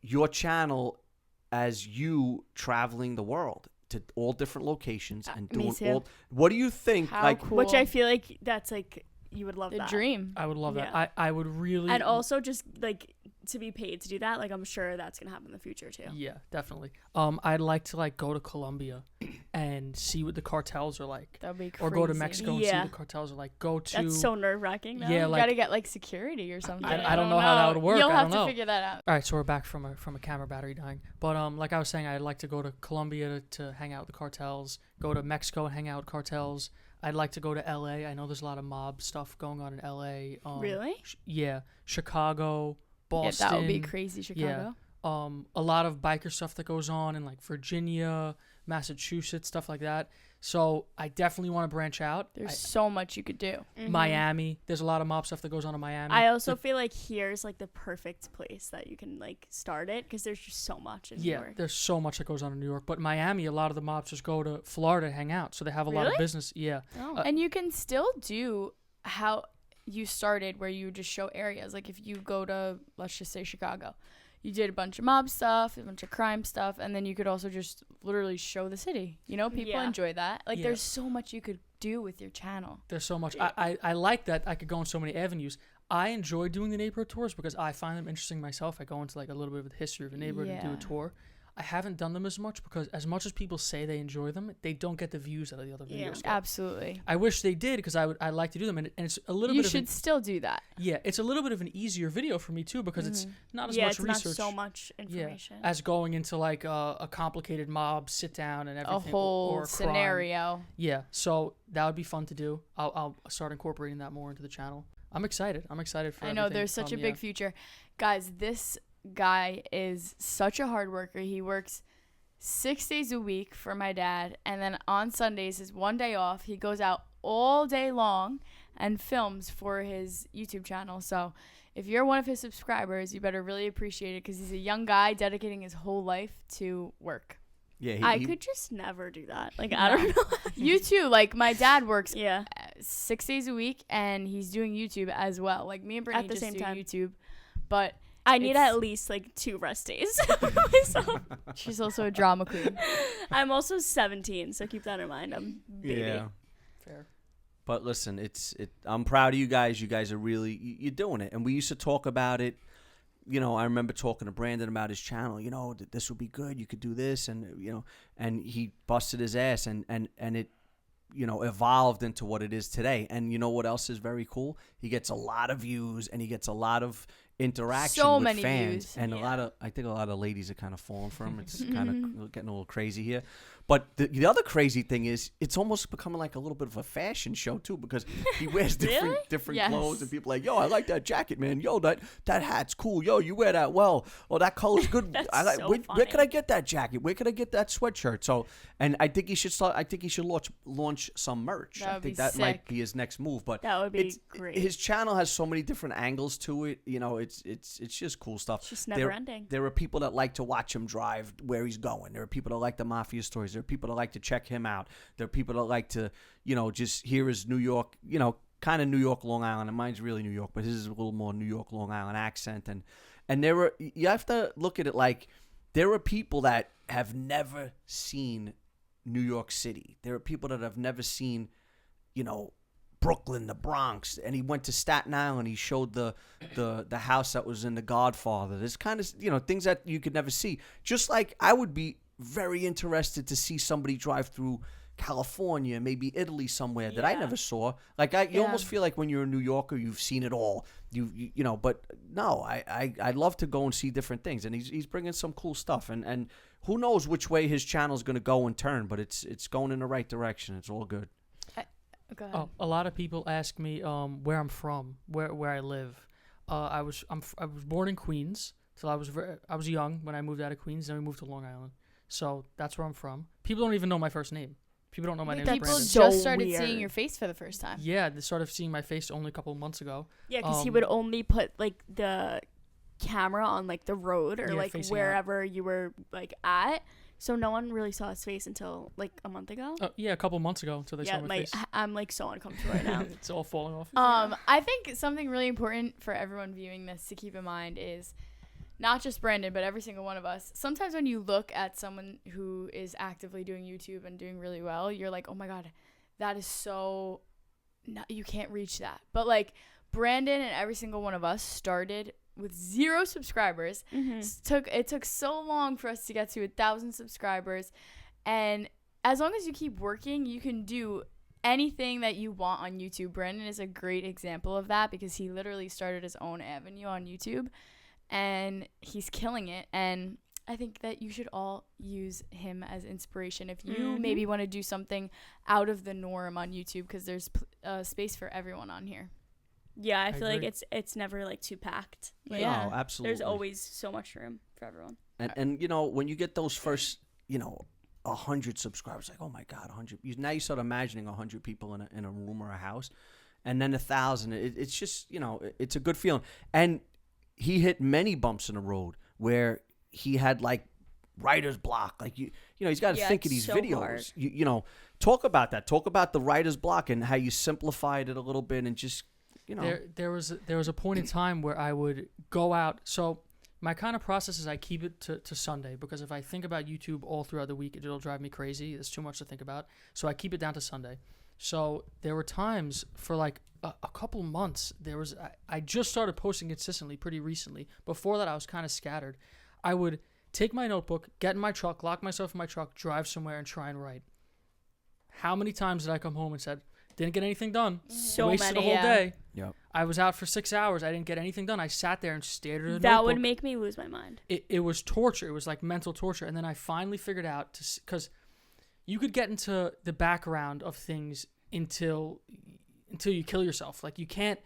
your channel as you traveling the world to all different locations and me doing too. all. What do you think? How like, cool. Which I feel like that's like you would love the that. dream. I would love Yeah. that. I would really. And also just like to be paid to do that, like I'm sure that's gonna happen in the future too. Yeah, definitely. I'd like to like go to Colombia and see what the cartels are like, That would be crazy. or go to Mexico and see Yeah. what the cartels are like. Go to That's so nerve-wracking. Yeah, You like- gotta get like security or something. I don't know how that would work. You'll I have don't to know. figure that out. All right, so we're back from a camera battery dying. But like I was saying, I'd like to go to Colombia to hang out with the cartels. Go to Mexico and hang out with cartels. I'd like to go to LA. I know there's a lot of mob stuff going on in LA. Really? Yeah, Chicago, Boston. Yeah, that would be crazy, Chicago. A lot of biker stuff that goes on in like Virginia, Massachusetts, stuff like that. So I definitely want to branch out. There's so much you could do. Mhm. Miami, there's a lot of mob stuff that goes on in Miami. I also feel like here's like the perfect place that you can like start it because there's just so much in New Yeah, York. there's so much that goes on in New York. But Miami, a lot of the mobs just go to Florida to hang out. So they have a lot of Really? business. Yeah. Oh. And you can still do how you started, where you just show areas. Like if you go to, let's just say Chicago, you did a bunch of mob stuff, a bunch of crime stuff, and then you could also just literally show the city. You know, people Yeah. enjoy that. Like Yeah. there's so much you could do with your channel. There's so much. I like that I could go in so many avenues. I enjoy doing the neighborhood tours because I find them interesting myself. I go into like a little bit of the history of a neighborhood and do Yeah. a tour. I haven't done them as much because as much as people say they enjoy them, they don't get the views that the other Yeah. videos get. Absolutely. I wish they did because I like to do them, and it's a little You bit should of an, still do that. yeah, it's a little bit of an easier video for me too because it's not as Yeah, much it's research. not so much information. As going into like a complicated mob sit down and A everything, whole or a crime. scenario. Yeah, so that would be fun to do. I'll start incorporating that more into the channel. I'm excited. I'm excited for. I know everything there's to such a come, big yeah. future. Guys, this guy is such a hard worker. He works 6 days a week for my dad, and then on Sundays is one day off. He goes out all day long and films for his YouTube channel. So if you're one of his subscribers, you better really appreciate it because he's a young guy dedicating his whole life to work. Yeah, I could just never do that. Like I don't know. You too. Like my dad works Yeah. 6 days a week, and he's doing YouTube as well. Like me and Brittany At the just same do time. YouTube, but I need It's- at least like 2 rest days myself. she's also a drama queen. I'm also 17, so keep that in mind. I'm baby. Yeah. Fair. But listen, I'm proud of you guys. You guys are really you're doing it. And we used to talk about it. You know, I remember talking to Brandon about his channel. You know, this would be good. You could do this, and you know, and he busted his ass, and it, you know, evolved into what it is today. And you know what else is very cool? He gets a lot of views, and he gets a lot of interaction So with many fans, views. and I think a lot of ladies are kind of falling for him. It's kind of getting a little crazy here. But the other crazy thing is, it's almost becoming like a little bit of a fashion show too, because he wears different Yes. clothes, and people are like, yo, I like that jacket, man. Yo, that hat's cool. Yo, you wear that well. Oh, that color's good. That's I like. so Where funny. could I get that jacket? Where could I get that sweatshirt? So, and I think he should start. I think he should launch some merch. That I would think be that might sick. be his next move. But That would be it's, great. His channel has so many different angles to it. You know, it's just cool stuff. It's just never ending. There are people that like to watch him drive where he's going. There are people that like the mafia stories. There are people that like to check him out. There are people that like to, you know, just hear his New York, you know, kind of New York, Long Island. And mine's really New York, but his is a little more New York, Long Island accent. And you have to look at it like there are people that have never seen New York City. There are people that have never seen, you know, Brooklyn, the Bronx, and he went to Staten Island. He showed the house that was in The Godfather. There's kind of, you know, things that you could never see. Just like I would be very interested to see somebody drive through California, maybe Italy somewhere that I Yeah. never saw. Like you almost feel like when you're a New Yorker, you've seen it all. You know, but no, I love to go and see different things, and he's bringing some cool stuff, and who knows which way his channel's going to go and turn, but it's going in the right direction. It's all good. Go ahead. Oh, a lot of people ask me where I'm from, where I live. I was born in Queens, so I was young when I moved out of Queens. Then we moved to Long Island, so that's where I'm from. People don't even know my first name. People don't know my name. People Brandon. so just started seeing weird. your face for the first time. Yeah, they started seeing my face only a couple of months ago. Yeah, because he Um, would only put like the camera on like the road or Yeah, like facing out. wherever you were like at. So no one really saw his face until like a month ago. Yeah, a couple months ago until they Yeah, saw my face. I'm like so uncomfortable right now. It's all falling off. I think something really important for everyone viewing this to keep in mind is not just Brandon, but every single one of us. Sometimes when you look at someone who is actively doing YouTube and doing really well, you're like, oh my God, that is you can't reach that. But like Brandon and every single one of us started with 0 subscribers. It took so long for us to get to 1,000 subscribers, and as long as you keep working, you can do anything that you want on YouTube. Brandon is a great example of that because he literally started his own avenue on YouTube, and he's killing it. And I think that you should all use him as inspiration if you maybe want to do something out of the norm on YouTube, because there's space for everyone on here. Yeah, I feel like it's never like too packed. Like, Yeah, absolutely. There's always so much room for everyone. And you know, when you get those first, 100 subscribers, like, oh my God, 100. Now you start imagining 100 people in a room or a house, and then 1,000. It's just, it's a good feeling. And he hit many bumps in the road where he had like writer's block. Like he's got to think of these so videos. Talk about that. Talk about the writer's block and how you simplified it a little bit and just There was a point in time where I would go out. So my kind of process is I keep it to Sunday, because if I think about YouTube all throughout the week, it'll drive me crazy. It's too much to think about. So I keep it down to Sunday. So there were times for like a couple months. I just started posting consistently pretty recently. Before that, I was kind of scattered. I would take my notebook, get in my truck, lock myself in my truck, drive somewhere, and try and write. How many times did I come home and said, didn't get anything done? So wasted many, a whole day. Yep. I was out for 6 hours. I didn't get anything done. I sat there and stared at a That notebook. would make me lose my mind. It was torture. It was like mental torture. And then I finally figured out, because you could get into the background of things until you kill yourself. Like you can't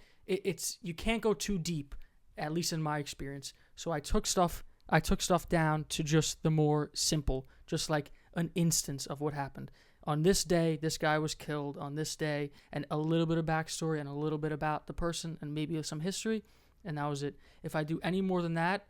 go too deep, at least in my experience. So I took stuff down to just the more simple, just like an instance of what happened. On this day, this guy was killed on this day, and a little bit of backstory and a little bit about the person and maybe some history, and that was it. If I do any more than that,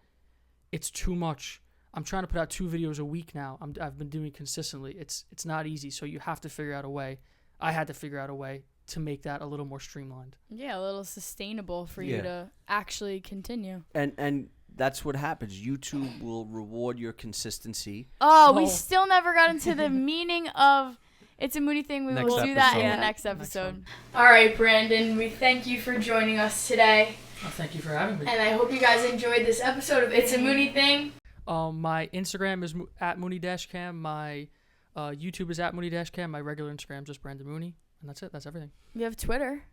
it's too much. I'm trying to put out 2 videos a week now. I've been doing it consistently. It's not easy, so you have to figure out a way. I had to figure out a way to make that a little more streamlined. Yeah, a little sustainable for you to actually continue. And that's what happens. YouTube will reward your consistency. Oh, we still never got into the meaning of It's a Mooney Thing. We will do that in the next episode. All right, Brandon, we thank you for joining us today. Well, thank you for having me. And I hope you guys enjoyed this episode of It's a Mooney Thing. My Instagram is at Mooney-Cam. My YouTube is at Mooney-Cam. My regular Instagram is just Brandon Mooney. And that's it. That's everything. You have Twitter.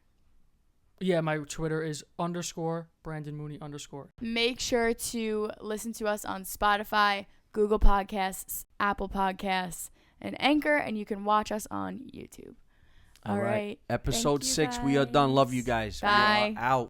Yeah, my Twitter is _Brandon Mooney _. Make sure to listen to us on Spotify, Google Podcasts, Apple Podcasts, and Anchor, and you can watch us on YouTube. All right. Episode Thank you, 6. We are done. Love you guys. guys. Bye. We are out.